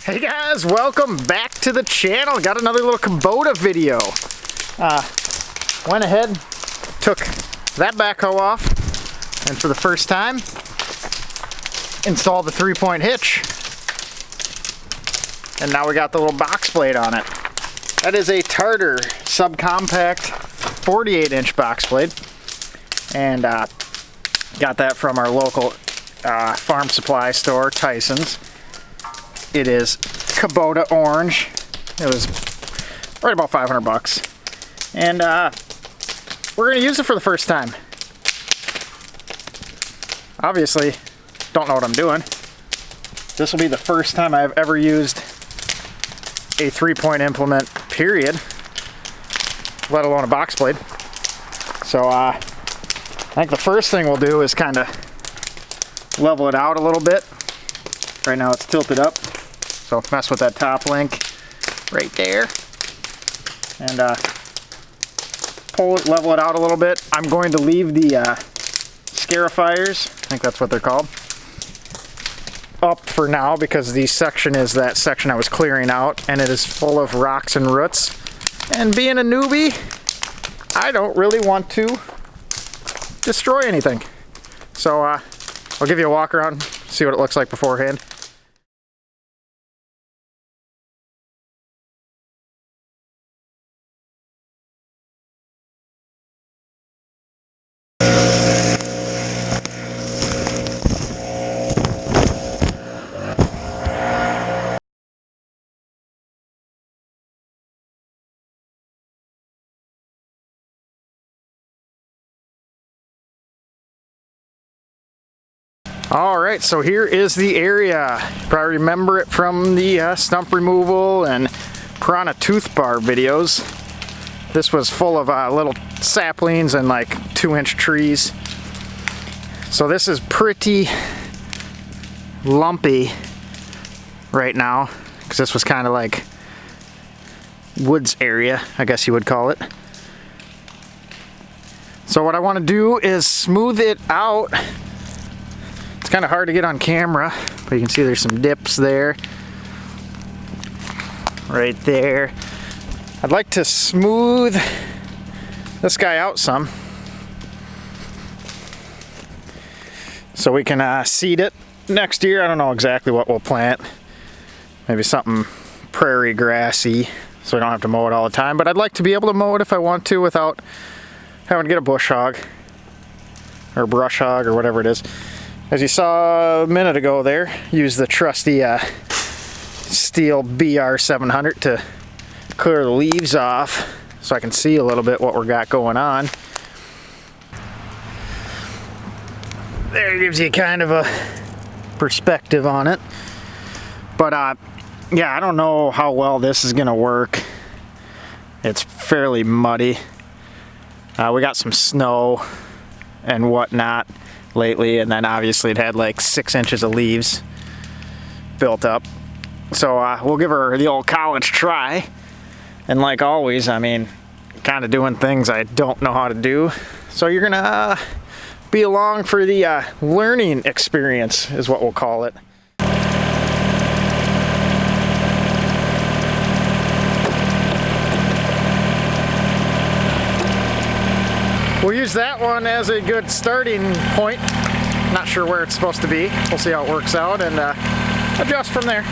Hey guys, welcome back to the channel. Got another little Kubota video. Went ahead, took that backhoe off, and for the first time, installed the 3-point hitch. And now we got the little box blade on it. That is a Tarter Subcompact 48-inch box blade. And got that from our local farm supply store, Tyson's. It is Kubota orange. It was right about 500 bucks. And we're gonna use it for the first time. Obviously, don't know what I'm doing. This will be the first time I've ever used a 3-point implement, period, let alone a box blade. So I think the first thing we'll do is kind of level it out a little bit. Right now it's tilted up. So mess with that top link right there and pull it, level it out a little bit. I'm going to leave the scarifiers, I think that's what they're called, up for now because the section is that section I was clearing out and it is full of rocks and roots. And being a newbie, I don't really want to destroy anything. So I'll give you a walk around, see what it looks like beforehand. Alright, so here is the area. You probably remember it from the stump removal and piranha tooth bar videos. This was full of little saplings and like 2-inch trees. So this is pretty lumpy right now because this was kind of like woods area, I guess you would call it. So what I want to do is smooth it out. It's kind of hard to get on camera, but you can see there's some dips there. Right there. I'd like to smooth this guy out some so we can seed it next year. I don't know exactly what we'll plant. Maybe something prairie grassy so we don't have to mow it all the time, but I'd like to be able to mow it if I want to without having to get a bush hog or brush hog or whatever it is. As you saw a minute ago there, use the trusty steel BR700 to clear the leaves off so I can see a little bit what we got going on. There gives you kind of a perspective on it. But yeah, I don't know how well this is gonna work. It's fairly muddy. We got some snow and whatnot lately, and then obviously it had like 6 inches of leaves built up. So we'll give her the old college try. And like always, I mean, kind of doing things I don't know how to do. So you're gonna be along for the learning experience is what we'll call it. We'll use that one as a good starting point. Not sure where it's supposed to be. We'll see how it works out and adjust from there.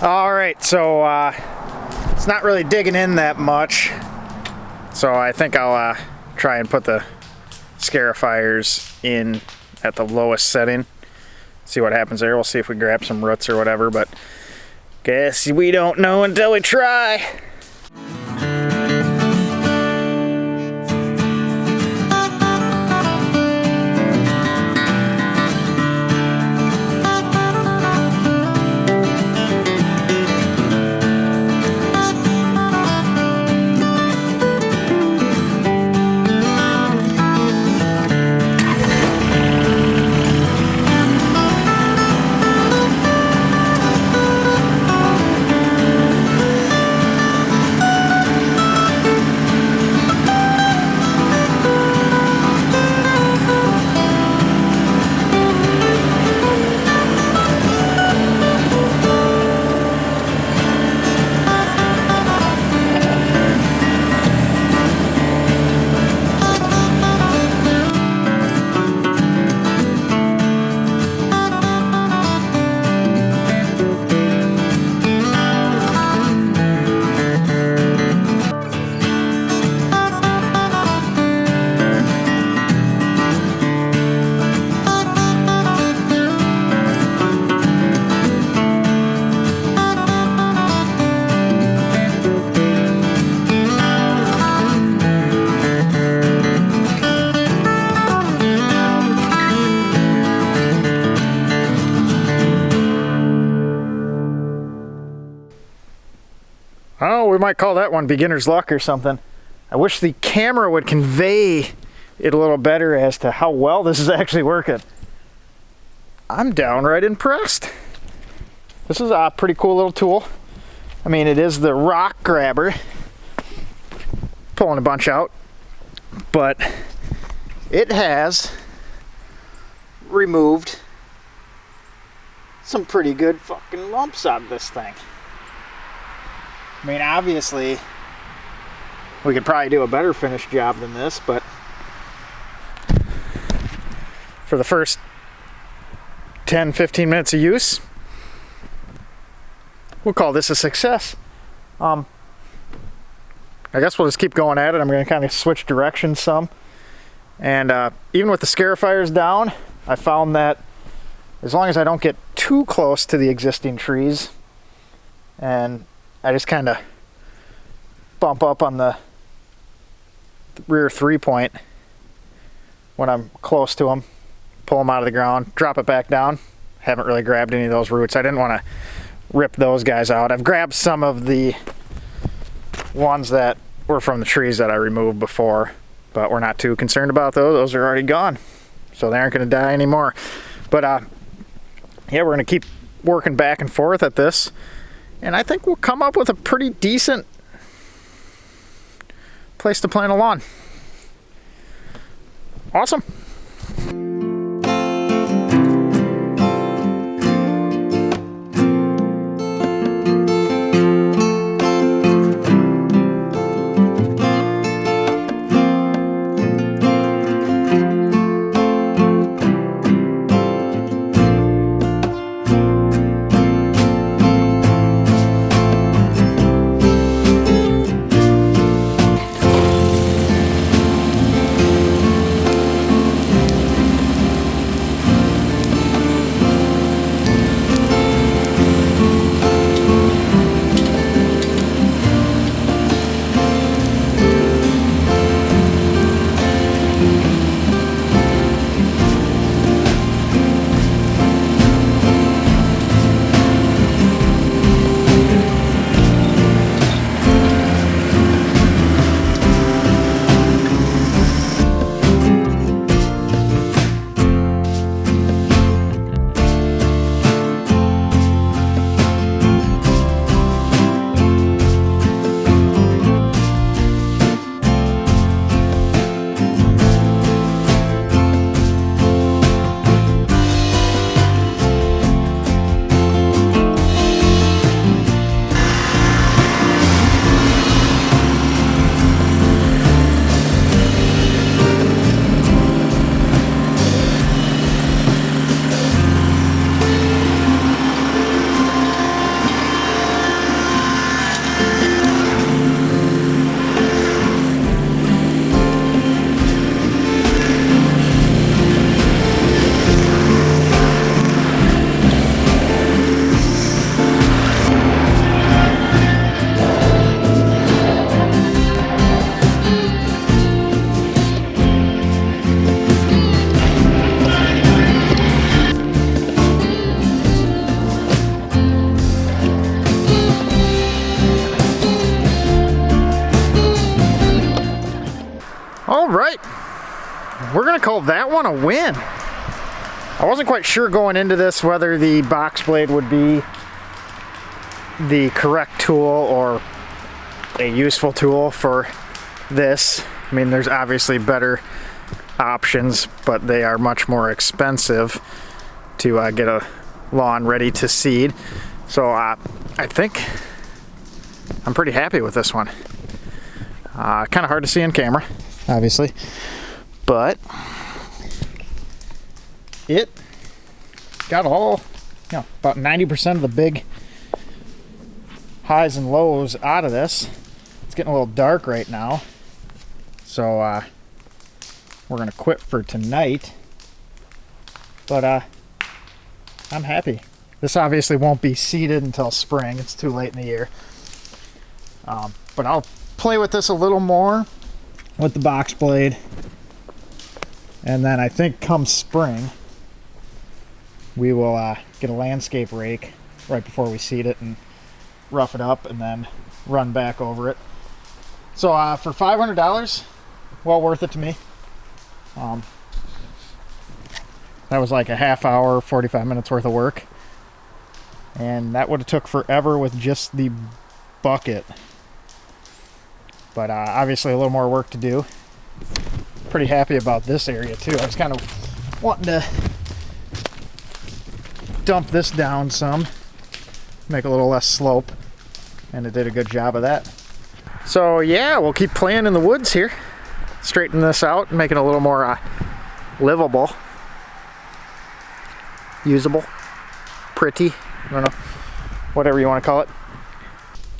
Alright, so it's not really digging in that much, so I think I'll try and put the scarifiers in at the lowest setting, see what happens there. We'll see if we grab some roots or whatever, but guess we don't know until we try. might call that one beginner's luck or something. I wish the camera would convey it a little better as to how well this is actually working. I'm downright impressed. This is a pretty cool little tool. I mean, it is the rock grabber, pulling a bunch out, but it has removed some pretty good fucking lumps out of this thing. I mean, obviously, we could probably do a better finished job than this, but for the first 10-15 minutes of use, we'll call this a success. I guess we'll just keep going at it. I'm going to kind of switch directions some. And even with the scarifiers down, I found that as long as I don't get too close to the existing trees, and I just kind of bump up on the rear 3-point when I'm close to them, pull them out of the ground, drop it back down. Haven't really grabbed any of those roots. I didn't want to rip those guys out. I've grabbed some of the ones that were from the trees that I removed before, but we're not too concerned about those. Those are already gone, so they aren't going to die anymore. But yeah, we're going to keep working back and forth at this, and I think we'll come up with a pretty decent place to plant a lawn. Awesome. All right, we're gonna call that one a win. I wasn't quite sure going into this whether the box blade would be the correct tool or a useful tool for this. I mean, there's obviously better options, but they are much more expensive to get a lawn ready to seed. So I think I'm pretty happy with this one. Kind of hard to see on camera, obviously, but it got all, you know, about 90% of the big highs and lows out of this. It's getting a little dark right now, so we're gonna quit for tonight, but I'm happy. This obviously won't be seeded until spring. It's too late in the year, but I'll play with this a little more with the box blade, and then I think come spring we will get a landscape rake right before we seed it and rough it up, and then run back over it. So for $500, well worth it to me. That was like a half hour, 45 minutes worth of work. And that would have took forever with just the bucket. But obviously a little more work to do. Pretty happy about this area too. I was kind of wanting to dump this down some, make a little less slope, and it did a good job of that. So yeah, we'll keep playing in the woods here, straighten this out, make it a little more livable, usable, pretty, I don't know, whatever you want to call it.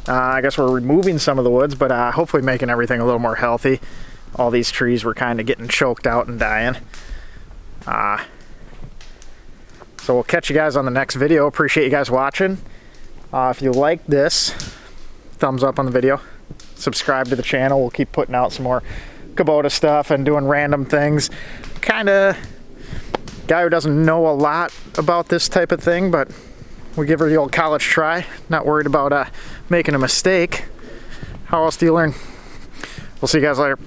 I guess we're removing some of the woods, but hopefully making everything a little more healthy. All these trees were kind of getting choked out and dying. So we'll catch you guys on the next video. Appreciate you guys watching. If you like this, thumbs up on the video. Subscribe to the channel. We'll keep putting out some more Kubota stuff and doing random things. Kind of guy who doesn't know a lot about this type of thing, but we give her the old college try. Not worried about making a mistake. How else do you learn? We'll see you guys later.